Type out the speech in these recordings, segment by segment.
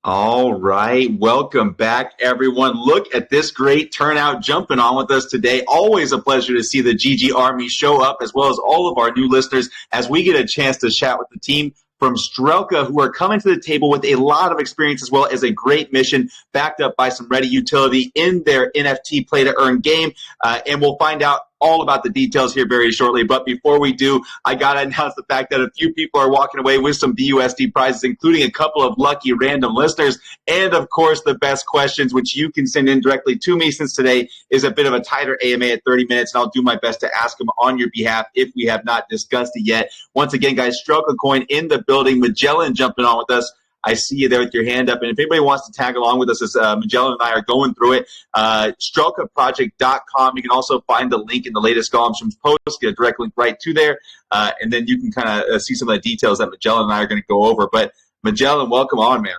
All right. Welcome back, everyone. Look at this great turnout jumping on with us today. Always a pleasure to see the GG Army show up, as well as all of our new listeners, as we get a chance to chat with the team from Strelka, who are coming to the table with a lot of experience as well as a great mission, backed up by some ready utility in their NFT play to earn game. And we'll find out all about the details here very shortly. But before we do, I got to announce the fact that a few people are walking away with some BUSD prizes, including a couple of lucky random listeners. And of course, the best questions, which you can send in directly to me, since today is a bit of a tighter AMA at 30 minutes. And I'll do my best to ask them on your behalf if we have not discussed it yet. Once again, guys, Strelka Coin in the building. Magellan jumping on with us. I see you there with your hand up. And if anybody wants to tag along with us as Magellan and I are going through it, strelkaproject.com. You can also find the link in the latest Gollum post, get a direct link right to there. And then you can kind of see some of the details that Magellan and I are going to go over. But Magellan, welcome on, man.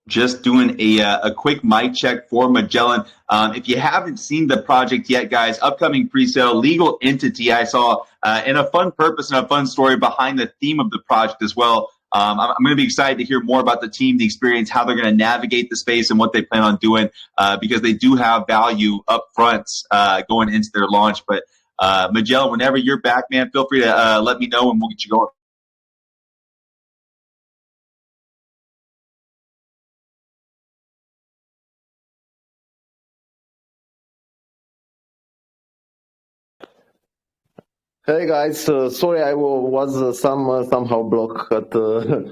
Just doing a quick mic check for Magellan. If you haven't seen the project yet, guys, upcoming pre-sale, legal entity I saw, and a fun purpose and a fun story behind the theme of the project as well. I'm going to be excited to hear more about the team, the experience, how they're going to navigate the space and what they plan on doing, because they do have value up front going into their launch. But Magellan, whenever you're back, man, feel free to let me know and we'll get you going. Hey guys, sorry I was somehow blocked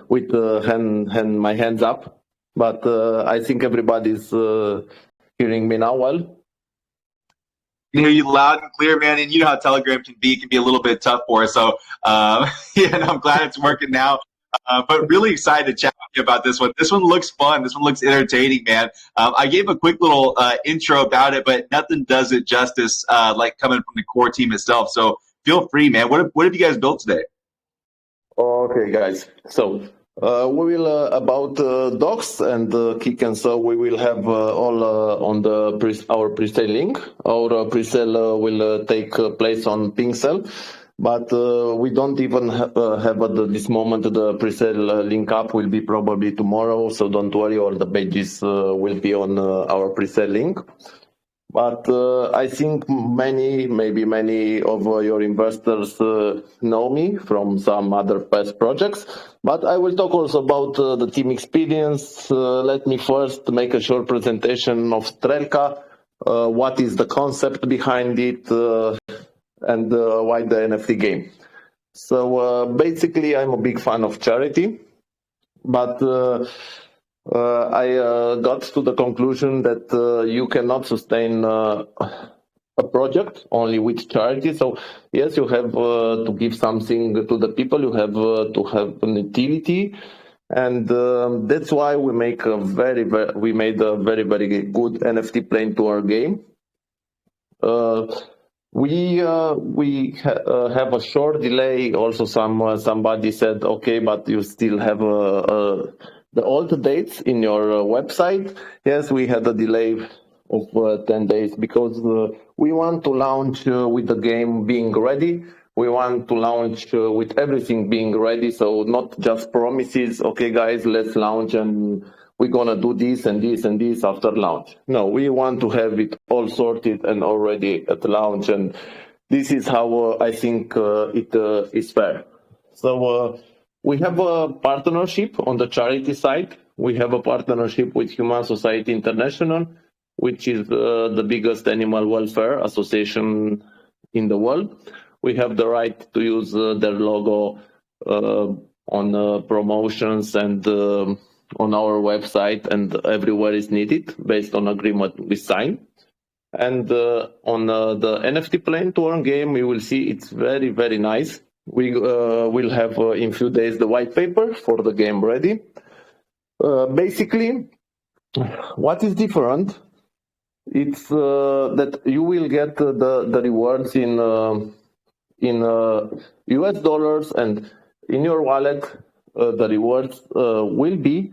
with my hands up, but I think everybody's hearing me now well. I hear you loud and clear, man. And you know how Telegram can be. It can be a little bit tough for us. So, yeah, and I'm glad it's working now. But really excited to chat with you about this one. This one looks fun. This one looks entertaining, man. I gave a quick little intro about it, but nothing does it justice like coming from the core team itself. So feel free, man. What have you guys built today? Okay, guys. So we will about docs and kick, and so we will have all on the our pre-sale link. Our pre-sale will take place on Pinkcell, but we don't even have at this moment the pre-sale link up. Will be probably tomorrow, so don't worry. All the pages will be on our pre-sale link. But I think maybe many of your investors know me from some other past projects. But I will talk also about the team experience. Let me first make a short presentation of Strelka. What is the concept behind it, and why the NFT game. So basically, I'm a big fan of charity, but I got to the conclusion that you cannot sustain a project only with charity. So yes, you have to give something to the people. You have to have an utility, and that's why we made a very very good NFT playing to our game. We have a short delay. Also, somebody said, okay, but you still have the old dates in your website. Yes, we had a delay of 10 days because we want to launch with the game being ready. We want to launch with everything being ready, so not just promises, okay guys, let's launch and we're gonna do this and this and this after launch. No, we want to have it all sorted and already at launch, and this is how I think it is fair. So we have a partnership on the charity side. We have a partnership with Humane Society International, which is the biggest animal welfare association in the world. We have the right to use their logo on promotions and on our website and everywhere is needed based on agreement we sign. And on the NFT playing to earn game, you will see it's very, very nice. We will have in few days the white paper for the game ready. Basically, what is different? It's that you will get the rewards in US dollars, and in your wallet the rewards will be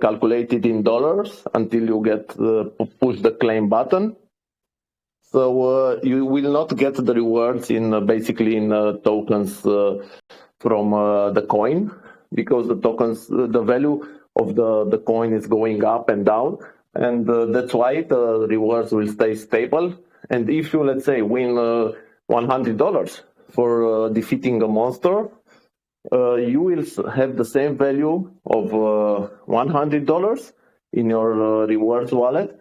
calculated in dollars until you get push the claim button. So you will not get the rewards in basically in tokens from the coin, because the tokens, the value of the coin is going up and down, and that's why the rewards will stay stable. And if you, let's say, win $100 for defeating a monster, you will have the same value of $100 in your rewards wallet.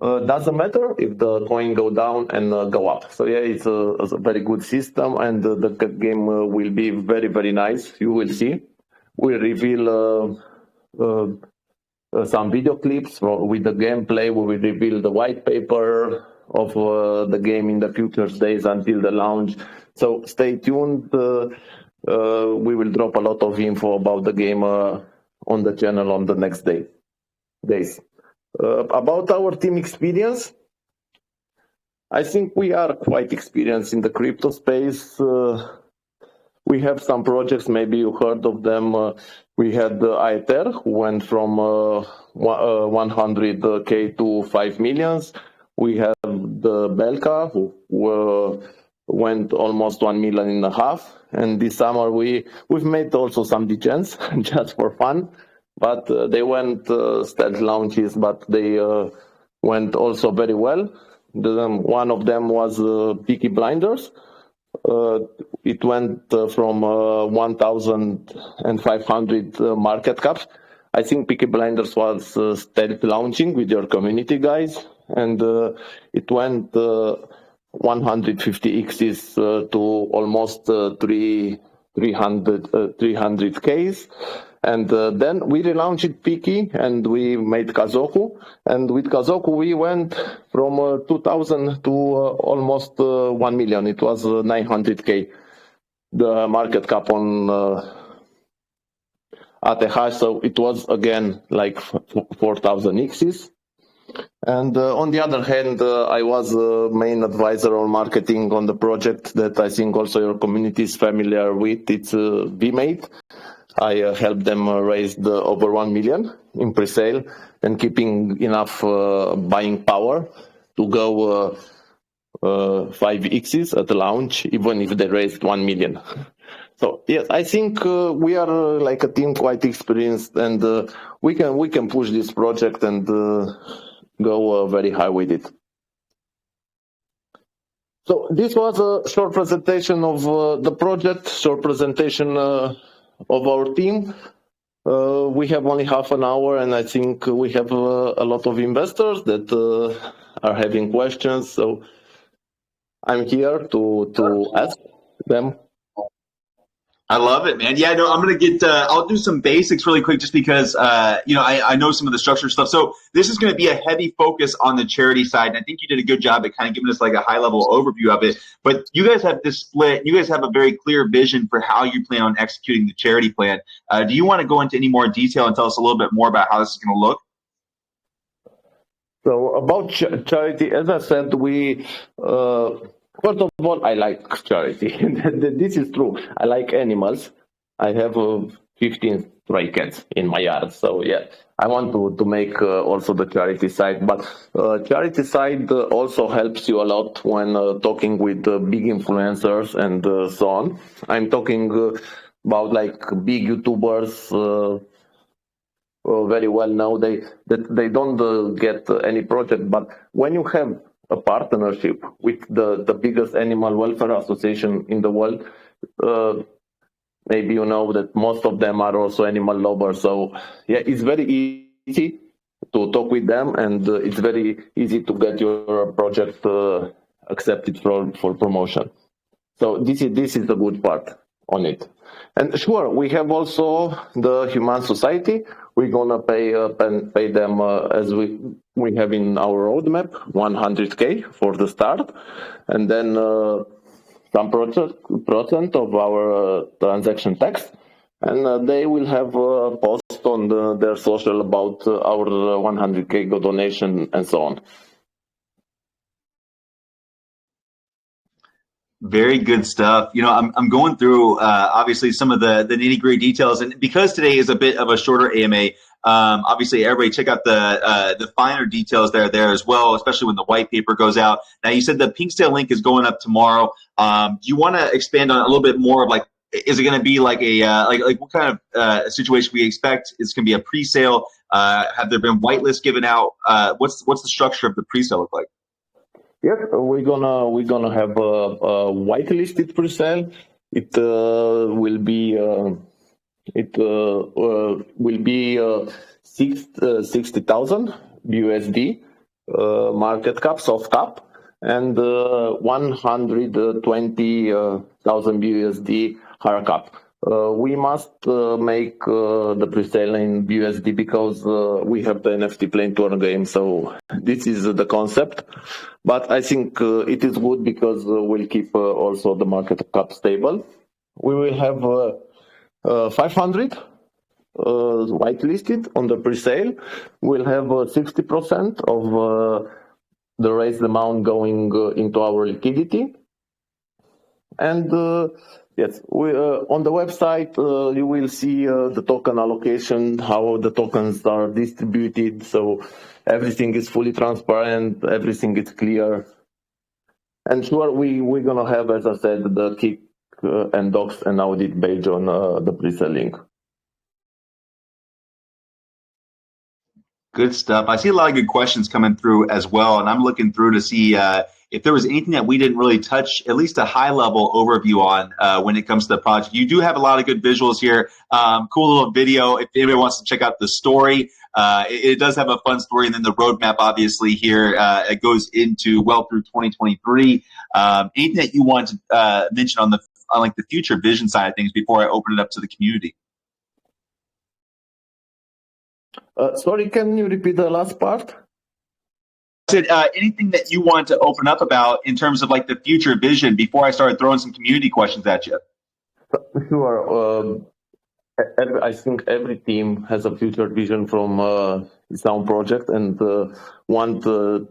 Doesn't matter if the coin go down and go up. So yeah, it's a very good system, and the game will be very, very nice. You will see. We'll reveal some video clips with the gameplay. We will reveal the white paper of the game in the future days until the launch. So stay tuned. We will drop a lot of info about the game on the channel on the next days. About our team experience, I think we are quite experienced in the crypto space. We have some projects, maybe you heard of them. We had Aether, who went from 100K to 5 millions. We have the Belka, who went almost 1.5 million. And this summer we've made also some degens just for fun. But they went stealth launches, but they went also very well. One of them was Peaky Blinders. It went from 1,500 market cap. I think Peaky Blinders was stealth launching with your community guys, and it went 150 X's to almost 300Ks. And then we relaunched Piki and we made Kazoku. And with Kazoku, we went from 2,000 to almost 1 million. It was 900K, the market cap on ATH. So it was again like 4,000 X's. And on the other hand, I was main advisor on marketing on the project that I think also your community is familiar with. It's VMate. I helped them raise over 1 million in pre-sale and keeping enough buying power to go 5x's at the launch, even if they raised 1 million. So yes, I think we are like a team quite experienced, and we can push this project and go very high with it. So this was a short presentation of the project, short presentation of our team. We have only half an hour, and I think we have a lot of investors that are having questions. So I'm here to ask them. I love it, man. Yeah, no, I'm going to get, I'll do some basics really quick just because, I know some of the structure stuff. So this is going to be a heavy focus on the charity side. And I think you did a good job at kind of giving us like a high level overview of it. But you guys have this split. You guys have a very clear vision for how you plan on executing the charity plan. Do you want to go into any more detail and tell us a little bit more about how this is going to look? So about charity, as I said, we... First of all, I like charity. This is true. I like animals. I have 15 stray cats in my yard. So yeah, I want to make also the charity side. But charity side also helps you a lot when talking with big influencers and so on. I'm talking about like big YouTubers, very well now. They don't get any project, but when you have a partnership with the biggest animal welfare association in the world, maybe you know that most of them are also animal lovers. So yeah, it's very easy to talk with them, and it's very easy to get your project accepted for promotion. So this is the good part on it. And sure, we have also the Humane Society. We're gonna pay them as we have in our roadmap, 100K for the start, and then some percent of our transaction tax, and they will have a post on their social about our 100K donation and so on. Very good stuff. I'm going through obviously some of the nitty gritty details, and because today is a bit of a shorter AMA, obviously everybody check out the finer details there as well, especially when the white paper goes out. Now you said the Pinksdale link is going up tomorrow. Do you want to expand on a little bit more of like, is it going to be like a like what kind of situation we expect? Is going to be a pre-sale? Have there been whitelists given out? What's the structure of the pre-sale look like? Yes, we're gonna have a whitelisted pre-sale. It will be 60,000 USD market cap, soft cap, and 120,000 USD hard cap. We must make the pre-sale in USD because we have the NFT playing tour game. So this is the concept. But I think it is good because we'll keep also the market cap stable. We will have 500 whitelisted on the pre-sale. We'll have 60% of the raised amount going into our liquidity. And yes, on the website you will see the token allocation, how the tokens are distributed. So everything is fully transparent, everything is clear. And sure, we're gonna have, as I said, the kick and docs and audit page on the pre-sale link. Good stuff. I see a lot of good questions coming through as well, and I'm looking through to see if there was anything that we didn't really touch, at least a high-level overview on when it comes to the project. You do have a lot of good visuals here. Cool little video. If anybody wants to check out the story, it does have a fun story, and then the roadmap, obviously, here it goes into well through 2023. Anything that you want to mention on like the future vision side of things before I open it up to the community? Sorry, can you repeat the last part? I said anything that you want to open up about in terms of like the future vision before I started throwing some community questions at you. Sure. I think every team has a future vision from its own project and want to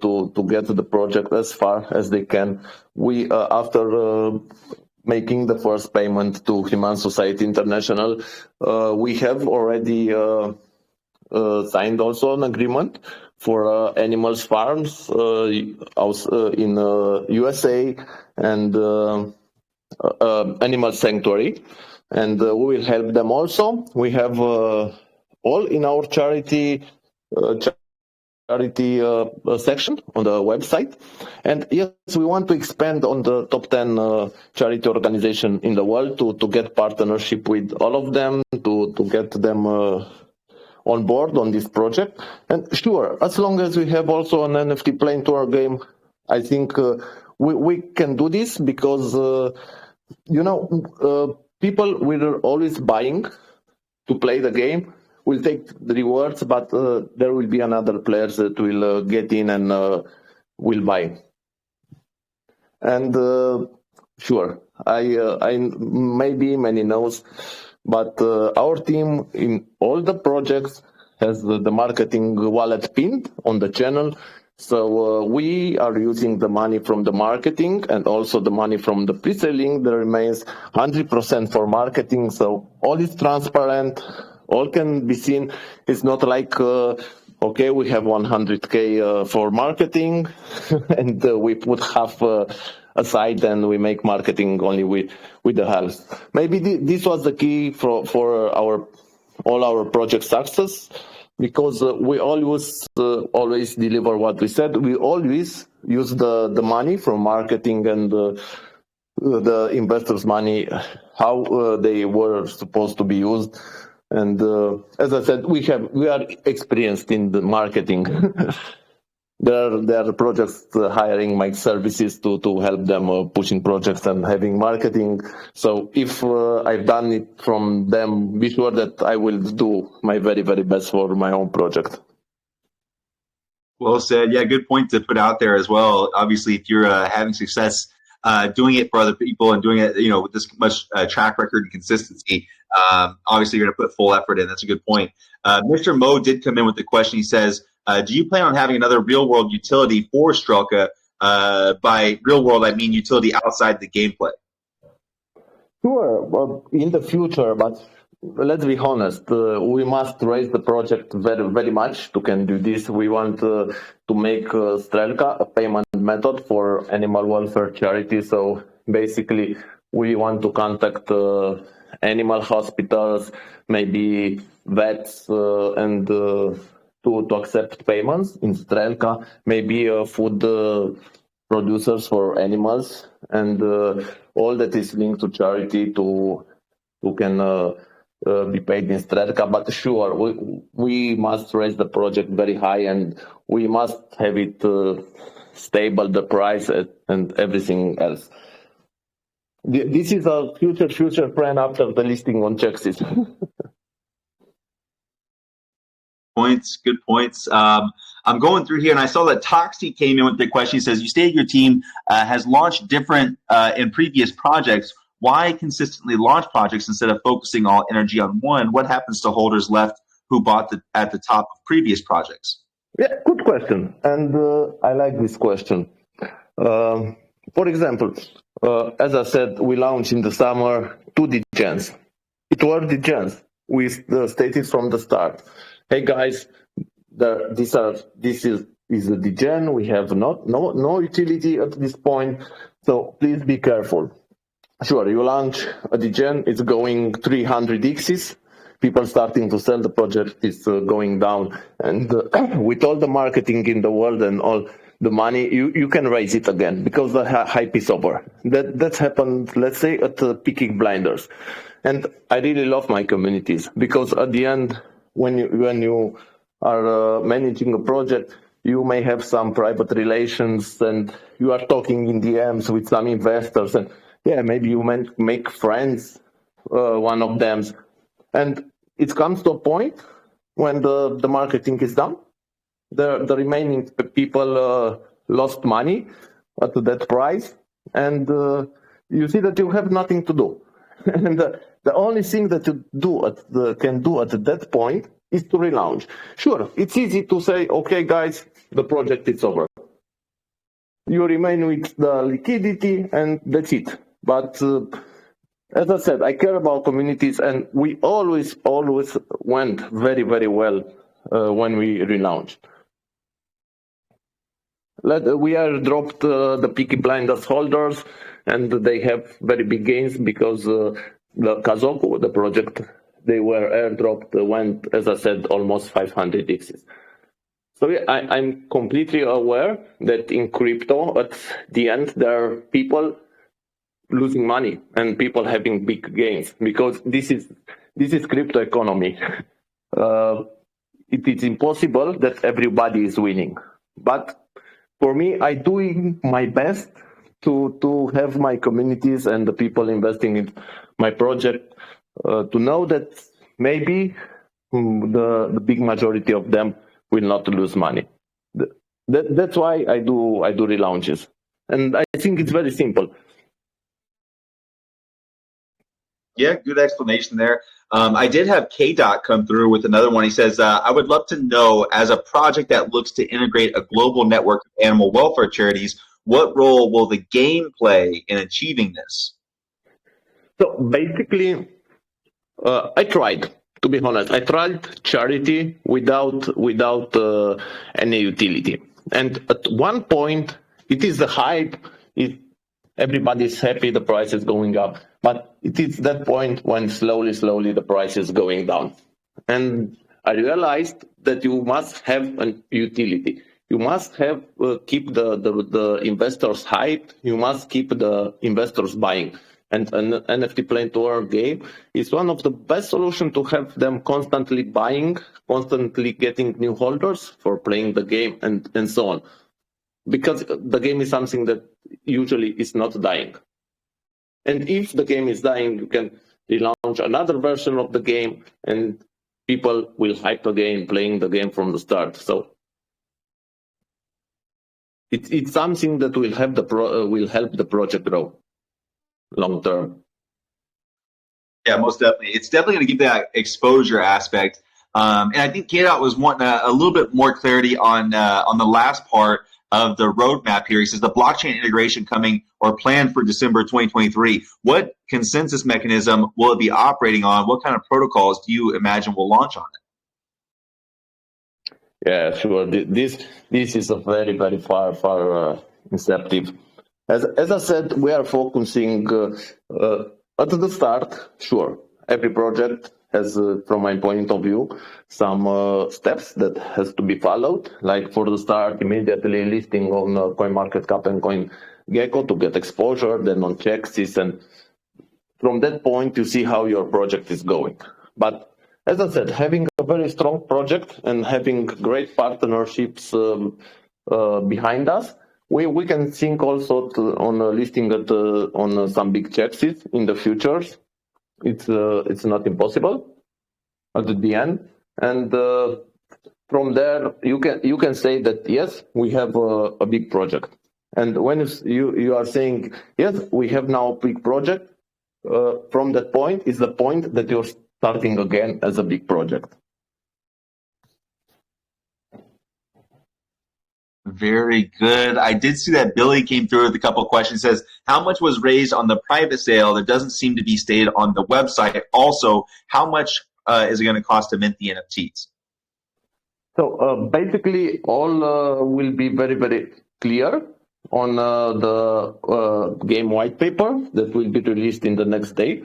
get the project as far as they can. We after making the first payment to Humane Society International, we have already signed also an agreement for animals farms in USA and animal sanctuary, and we will help them also. We have all in our charity section on the website, and yes, we want to expand on the top 10 charity organization in the world to get partnership with all of them, to get them on board on this project. And sure, as long as we have also an NFT playing tour game, I think we can do this because, people will always buying to play the game, will take the rewards, but there will be another players that will get in and will buy. And sure, I maybe many knows, but our team in all the projects has the marketing wallet pinned on the channel. So we are using the money from the marketing and also the money from the pre-selling. There remains 100% for marketing. So all is transparent, all can be seen. It's not like, okay, we have 100K for marketing and we put half aside and we make marketing only with the half. Maybe this was the key for all our project success, because we always deliver what we said. We always use the money from marketing and the investors' money, how they were supposed to be used. And as I said, we are experienced in the marketing. There are projects hiring my services to help them pushing projects and having marketing. So if I've done it from them, be sure that I will do my very, very best for my own project. Well said. Yeah, good point to put out there as well. Obviously, if you're having success doing it for other people and doing it, with this much track record and consistency, obviously you're going to put full effort in. That's a good point. Mr. Mo did come in with the question. He says, do you plan on having another real world utility for Strelka By real world, I mean utility outside the gameplay. Sure, well, in the future, but let's be honest, we must raise the project very, very much to can do this. We want to make Strelka a payment method for animal welfare charity. So basically, we want to contact animal hospitals, maybe vets, and to accept payments in Strelka, maybe food producers for animals, and all that is linked to charity to can be paid in Strelka. But sure, we must raise the project very high, and we must have it stable, the price and everything else. This is a future plan after the listing on Chexis. Good points. I'm going through here, and I saw that Toxie came in with the question. He says, you stated your team has launched different in previous projects. Why consistently launch projects instead of focusing all energy on one? What happens to holders left who bought at the top of previous projects? Yeah, good question. And I like this question. For example, as I said, we launched in the summer 2 degens. It were degens. We stated from the start, hey guys, this is a degen. We have no utility at this point, so please be careful. Sure, you launch a degen, it's going 300 X's. People starting to sell, the project is going down, and with all the marketing in the world and all the money, you can raise it again because the hype is over. That's happened, let's say, at Peaky Blinders. And I really love my communities because at the end, when you are managing a project, you may have some private relations and you are talking in DMs with some investors, and yeah, maybe you make friends, one of them, and it comes to a point when the marketing is done. The remaining people lost money at that price, and you see that you have nothing to do. And the only thing that you can do at that point is to relaunch. Sure, it's easy to say, okay, guys, the project is over. You remain with the liquidity, and that's it. But as I said, I care about communities, and we always went very, very well when we relaunched. We airdropped the Peaky Blinders holders, and they have very big gains because the Kazoku, the project, they were airdropped, went, as I said, almost 500 X's. So yeah, I'm completely aware that in crypto, at the end, there are people losing money and people having big gains because this is crypto economy. It is impossible that everybody is winning. But for me, I'm doing my best to have my communities and the people investing in my project to know that maybe the big majority of them will not lose money. That's why I do relaunches, and I think it's very simple. Yeah, good explanation there. I did have K-Dot come through with another one. He says, I would love to know, as a project that looks to integrate a global network of animal welfare charities, what role will the game play in achieving this? So basically, I tried, to be honest. I tried charity without any utility. And at one point, it is the hype. Everybody's happy, the price is going up. But it is that point when slowly the price is going down. And I realized that you must have an utility. You must have keep the investors hyped. You must keep the investors buying. And an NFT Play to Earn game is one of the best solutions to have them constantly buying, constantly getting new holders for playing the game and so on. Because the game is something that usually is not dying. And if the game is dying, you can relaunch another version of the game and people will hype again playing the game from the start. So it's something that will help the project grow long term. Yeah, most definitely. It's definitely going to give that exposure aspect. And I think K-Dot was wanting a little bit more clarity on the last part. of the roadmap here. He says the blockchain integration coming or planned for December 2023. What consensus mechanism will it be operating on? What kind of protocols do you imagine will launch on it? Yeah, sure. This is a very far inceptive. As I said, we are focusing at the start. Sure, every project has, from my point of view, some steps that has to be followed. Like for the start, immediately listing on CoinMarketCap and CoinGecko to get exposure, then on Chexis, and from that point you see how your project is going. But as I said, having a very strong project and having great partnerships behind us, we can think also on listing it on some big chexes in the future. It's not impossible at the end, and from there you can say that yes, we have a big project. And when you are saying yes, we have now a big project, from that point is the point that you're starting again as a big project. Very good. I did see that Billy came through with a couple of questions. Says, how much was raised on the private sale that doesn't seem to be stated on the website? Also, how much is it going to cost to mint the NFTs? So basically, all will be very clear on the game white paper that will be released in the next day.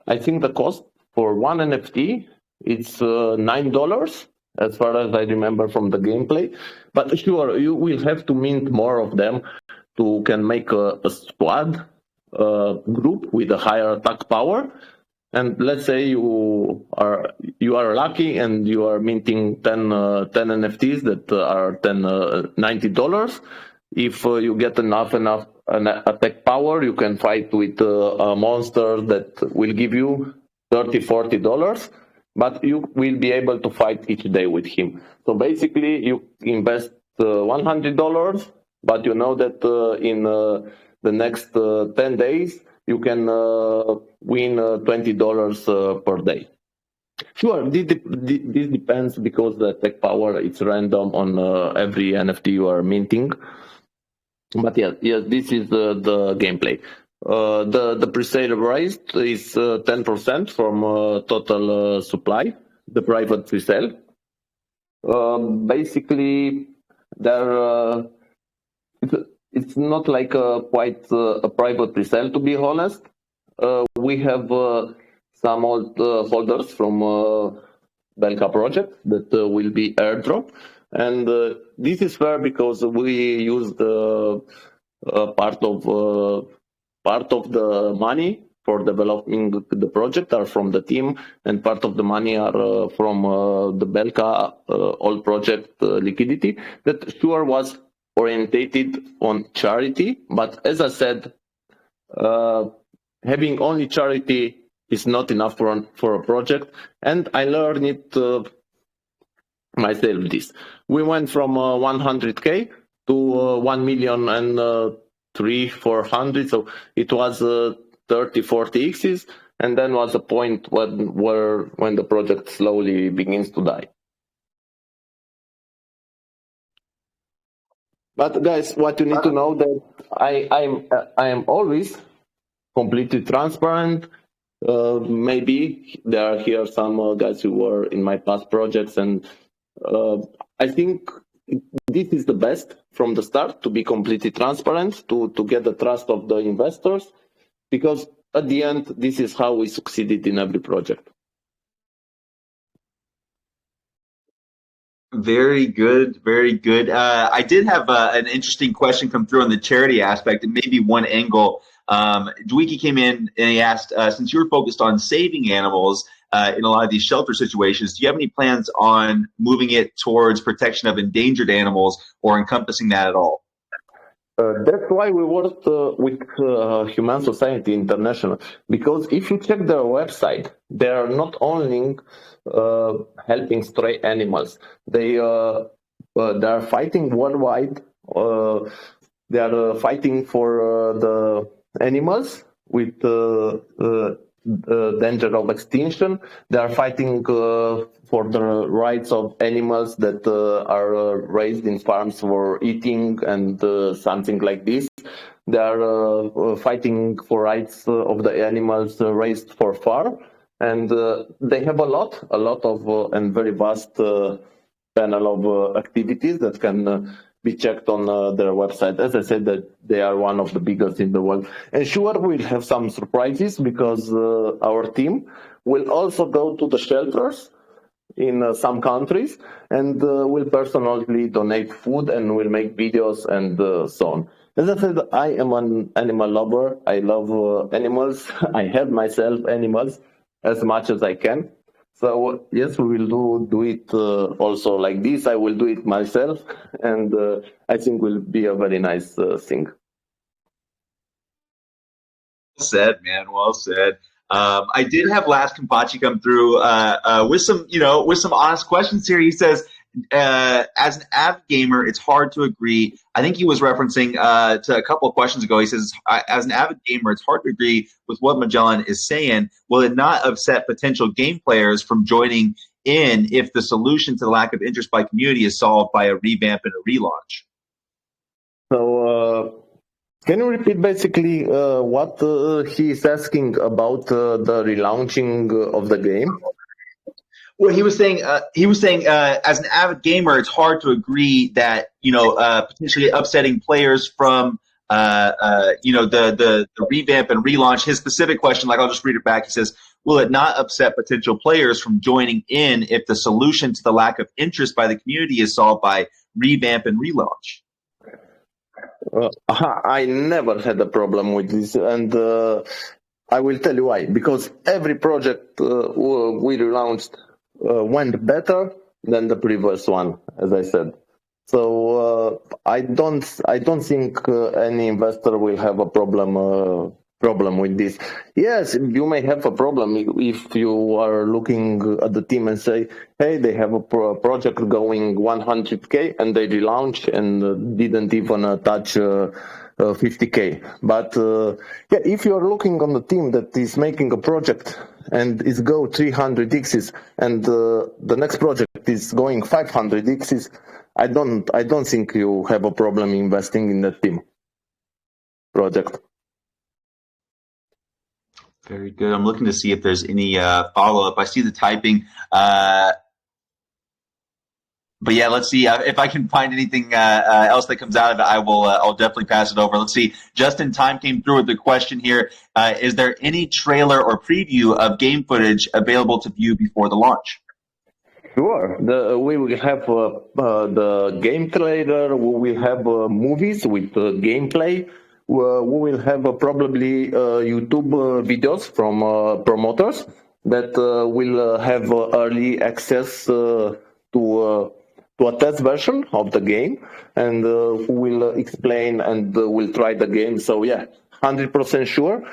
I think the cost for one NFT it's $9, as far as I remember from the gameplay. But sure, you will have to mint more of them to can make a squad group with a higher attack power. And let's say you are lucky and you are minting 10 NFTs that are $90. If you get enough attack power, you can fight with a monster that will give you $30-40, but you will be able to fight each day with him. So basically, you invest $100, but you know that in the next 10 days, you can win $20 per day. Sure, this depends because the tech power is random on every NFT you are minting. But yes, this is the gameplay. The pre-sale price is 10% from total supply, the private pre-sale. Basically, there it's not like quite a private pre-sale, to be honest. We have some old holders from Belka project that will be airdrop. And this is fair because we used part of the money for developing the project are from the team, and part of the money are from the Belka old project liquidity that sure was orientated on charity. But as I said, having only charity is not enough for a project, and I learned it myself. This we went from 100K to 1 million and 300-400, so it was 30-40 X's, and then was a point when the project slowly begins to die. But guys, what you need to know that I am always completely transparent. Maybe there are here some guys who were in my past projects, and I think this is the best from the start, to be completely transparent, to get the trust of the investors, because at the end, this is how we succeeded in every project. Very good, very good. I did have an interesting question come through on the charity aspect, and maybe one angle. Dwiki came in and he asked, since you're focused on saving animals in a lot of these shelter situations, do you have any plans on moving it towards protection of endangered animals or encompassing that at all? That's why we worked with Humane Society International, because if you check their website, they are not only helping stray animals, they are fighting worldwide. They are fighting for the animals with danger of extinction. They are fighting for the rights of animals that are raised in farms for eating and something like this. They are fighting for rights of the animals raised for fur, and they have a lot of and very vast panel of activities that can be checked on their website. As I said, that they are one of the biggest in the world. And sure, we'll have some surprises because our team will also go to the shelters in some countries and will personally donate food and will make videos and so on. As I said, I am an animal lover. I love animals. I have myself animals as much as I can. So yes, we will do it also like this. I will do it myself, and I think will be a very nice thing. Well said, man. Well said. I did have Last Kampachi come through with some, with some honest questions here. He says, as an avid gamer, it's hard to agree. I think he was referencing to a couple of questions ago. He says, as an avid gamer, it's hard to agree with what Magellan is saying. Will it not upset potential game players from joining in if the solution to the lack of interest by community is solved by a revamp and a relaunch? So, can you repeat basically what he is asking about the relaunching of the game? Well, he was saying as an avid gamer, it's hard to agree that potentially upsetting players from the revamp and relaunch. His specific question, like I'll just read it back. He says, "Will it not upset potential players from joining in if the solution to the lack of interest by the community is solved by revamp and relaunch?" I never had a problem with this, and I will tell you why. Because every project we relaunched went better than the previous one, as I said. So I don't think any investor will have a problem with this. Yes, you may have a problem if you are looking at the team and say, hey, they have a project going 100K and they relaunch and didn't even touch 50K. But if you are looking on the team that is making a project and is go 300x's and the next project is going 500x's, I don't think you have a problem investing in the team project. Very good. I'm looking to see if there's any follow-up. I see the typing. But yeah, let's see if I can find anything else that comes out of it. I'll definitely pass it over. Let's see. Justin Time came through with the question here. Is there any trailer or preview of game footage available to view before the launch? Sure. We will have the game trailer. We will have movies with gameplay. We will have probably YouTube videos from promoters that will have early access to a test version of the game, and will explain and will try the game. So yeah, 100% sure.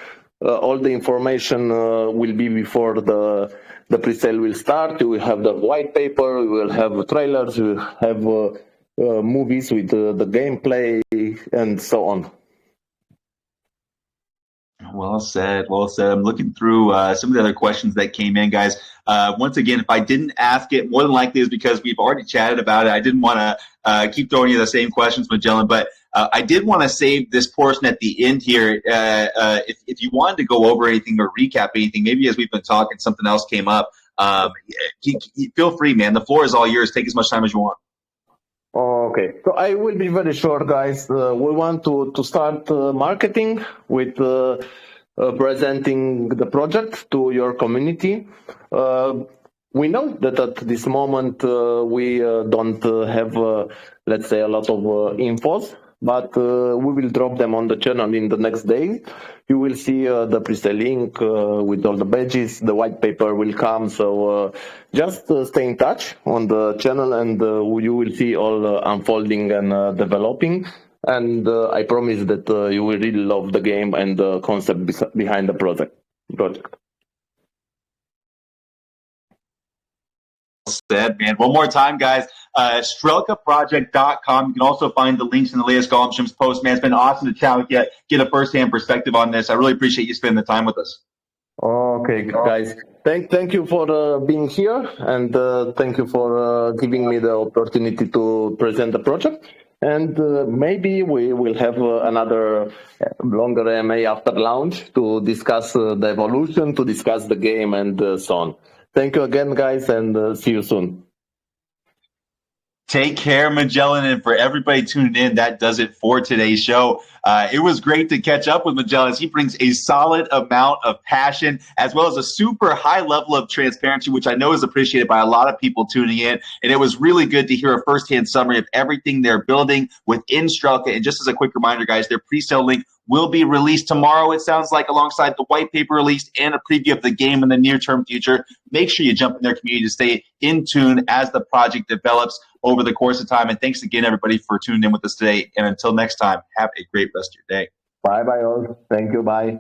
All the information will be before the pre-sale will start. We will have the white paper. We will have trailers. We will have movies with the gameplay and so on. Well said. Well said. I'm looking through some of the other questions that came in, guys. Once again, if I didn't ask it, more than likely is because we've already chatted about it. I didn't want to keep throwing you the same questions, Magellan, but I did want to save this portion at the end here. If you wanted to go over anything or recap anything, maybe as we've been talking, something else came up. Feel free, man. The floor is all yours. Take as much time as you want. Okay, so I will be very short, guys. We want to start marketing with presenting the project to your community. We know that at this moment we don't have, let's say, a lot of infos, but we will drop them on the channel in the next day. You will see the pre-sale link with all the badges. The white paper will come, so just stay in touch on the channel, and you will see all unfolding and developing. And I promise that you will really love the game and the concept behind the project. Said, man. One more time, guys. StrelkaProject.com. You can also find the links in the latest Gollum Shrimps post, man. It's been awesome to chat with you, get a first-hand perspective on this. I really appreciate you spending the time with us. Okay, guys. Thank you for being here, and thank you for giving me the opportunity to present the project. And maybe we will have another longer AMA after launch to discuss the evolution, to discuss the game, and so on. Thank you again, guys, and see you soon. Take care, Magellan. And for everybody tuning in, that does it for today's show. It was great to catch up with Magellan. He brings a solid amount of passion as well as a super high level of transparency, which I know is appreciated by a lot of people tuning in. And it was really good to hear a firsthand summary of everything they're building within Strelka. And just as a quick reminder, guys, their pre-sale link will be released tomorrow, it sounds like, alongside the white paper release and a preview of the game in the near-term future. Make sure you jump in their community to stay in tune as the project develops over the course of time. And thanks again, everybody, for tuning in with us today. And until next time, have a great rest of your day. Bye-bye all. Thank you. Bye.